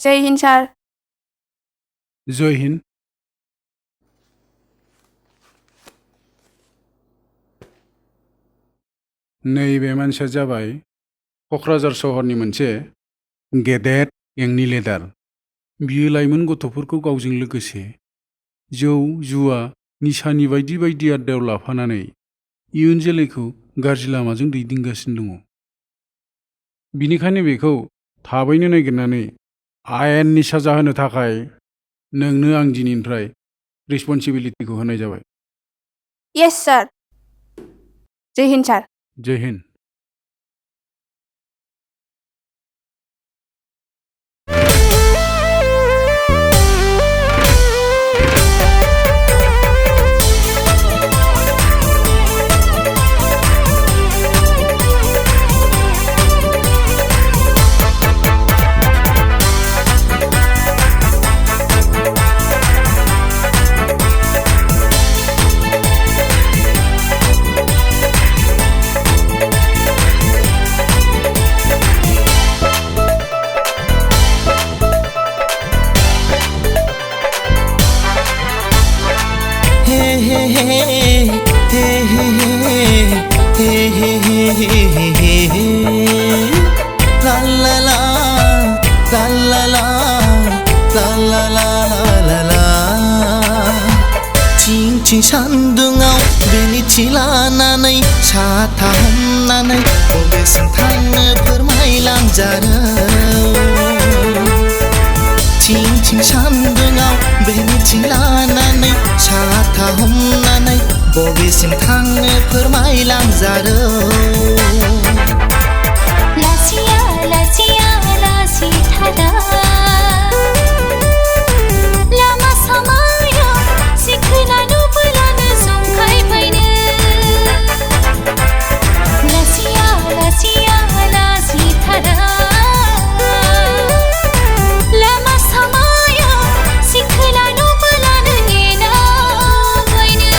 जय हिन्द सार। जय हिन्द। नैबे मानसिया जाबाय क'क्राझार सहरनि मोनसे गेदेर गेंनि लिडार। बियो लाइमोन गथ'फोरखौ गावजों लोगोसे जौ जुवा निसानि बायदि बायदि आड्डायाव लाफानानै इयुन जोलैखौ गाज्रि लामाजों दैदेनगासिनो दङ। बिनिखायनो बेखौ थाबैनो नागिरनानै आयेननि साजा होनो थाखाय नोंनो आं दिनैनिफ्राय रिसपन्सिबिलिटिखौ होनाय जाबाय। यस सार। जय हिन्द सार। जय हिन्द। थिं सान्दुङाव बेनिथि लानानै साथा हमनानै बबेसिम थांनो फोरमायलांजानो। थिं सान्दुङाव बेनिथि लानानै साथा हमनानै बबेसिम थांनो फोरमायलांजानो। लासिया लासिया लासिथारा लामा सामायाव सिखोना नुबोलानो जंखायबायनो। लासिया लासिया लासिथारा लामा सामायाव सिखोना नुबोलानो नेनाबायनो।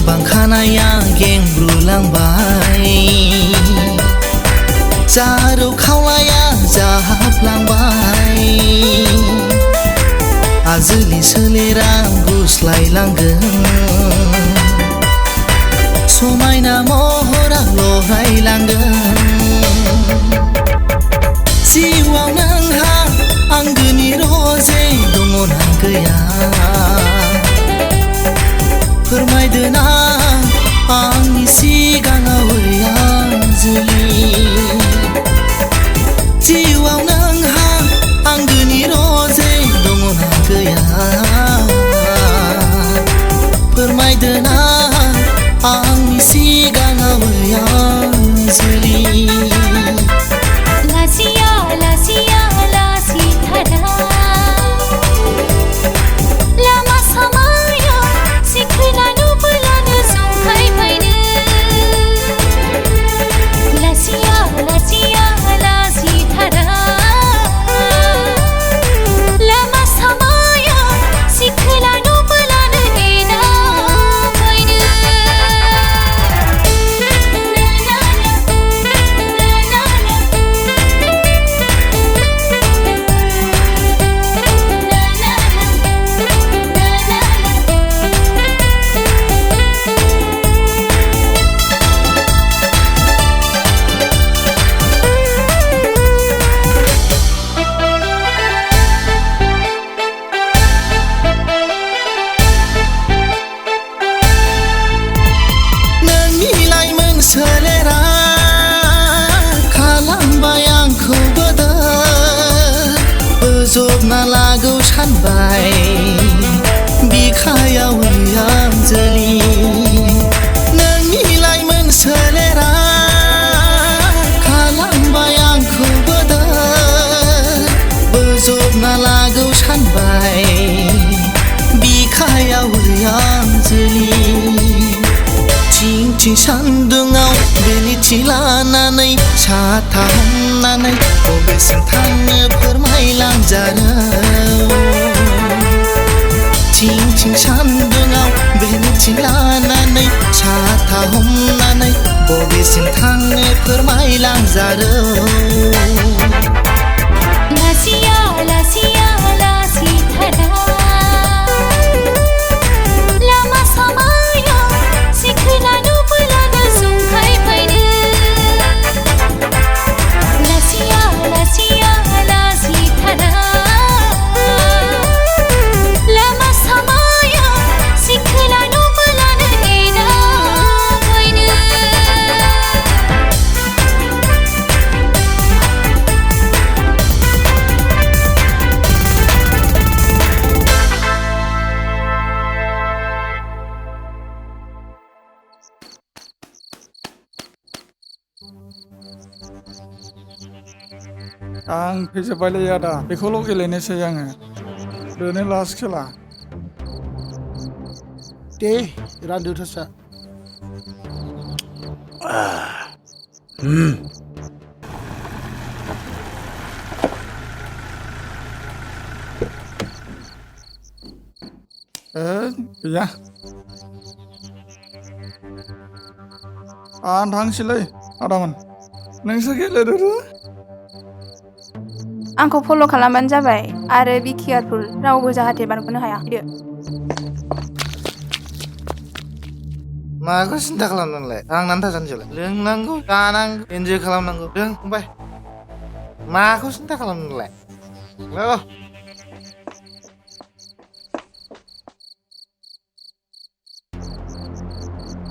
बांखानाया गेंब्रुलांबाय जारौ खावलाया जाहाबलांबाय। आजोलि सोलेरा गुस्लायलांगोन समायना महरा लरायलांगोन। जिउआव नोंहा आंगोनि रजे दङना गैया फोरमायदो ना आंनि सिगाङाव आंजोलि। जिउआव नोंहा आंगोनि रजे दङना गैया फोरमायदो ना आंनि सिगाङाव आंजोलि। लासिया लासिया लासिथारा लामा सामायाव सिखोना नुबोलानो जंखायबायनो। लासिया लासिया लासिथारा लामा सामायाव सिखोना नुबोलानो नेनाबायनो। सोलेरा खालामबाय आंखौ बोदोर सानबाय बिखायाव आं जोलि नोंनि लाइमोन सोलेरा खालामबाय आंखौ बोदोर बोजबना लागौ सानबाय बिखायाव आं जोलि थिं थिं सान्दुङाव बेलिथि लानानै साथा हमनानै बबेसिम थांनो फोरमायलांजानो थिं थिं सान्दुङाव बेलिथि लानानै साथा हमनानै बबेसिम थांनो फोरमायलांजानो लासिया लासिया लासिथारा लामा सामायाव सिखोला नुबोलानो जंखायफैनो लासिया लासिया लासिथारा लामा सामायाव सिखोला नुबोलानो एदावैनो आं फैजोब्बायलै आदा बेखौल' गेलेनोसै आङो बेनो लास्ट खेला दे रानदो थोसा गैया आं थांसैलै आदामोन नोंसोर गेलेदो आंखौ फल' खालामबानो जाबाय आरो बि केयारफुल रावबो जाहाथे बारग'नो हाया फैदो माखौ सिन्था खालामनांलाय आंनानै थाजानोसैलाय लोंनांगौ जानांगौ एन्जय खालामनांगौ लों फंबाय माखौ सिन्था खालामनांलाय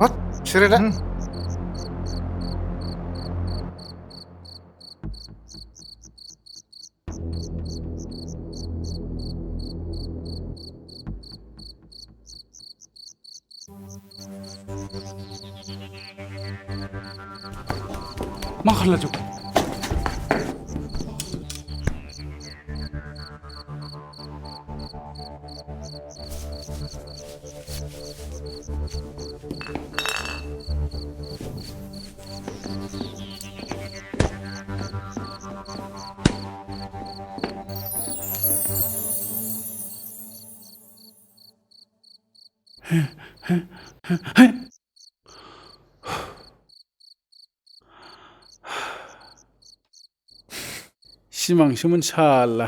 हट सिरिदा मा खालामलाजोबखो सिमांसोमोन साला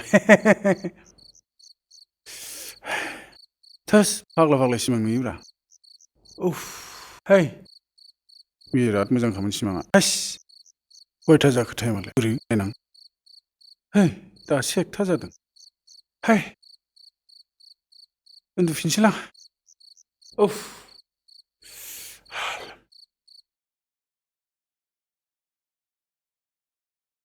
थोस फाग्ला फाग्ला सिमां नुयोब्रा उफ है बिराद मोजांखामोन सिमाङा हाइस कयथा जाखो टाइमालाय बोरै नायनां है दासो 1ता जादों है उन्दुफिनसैलां उफ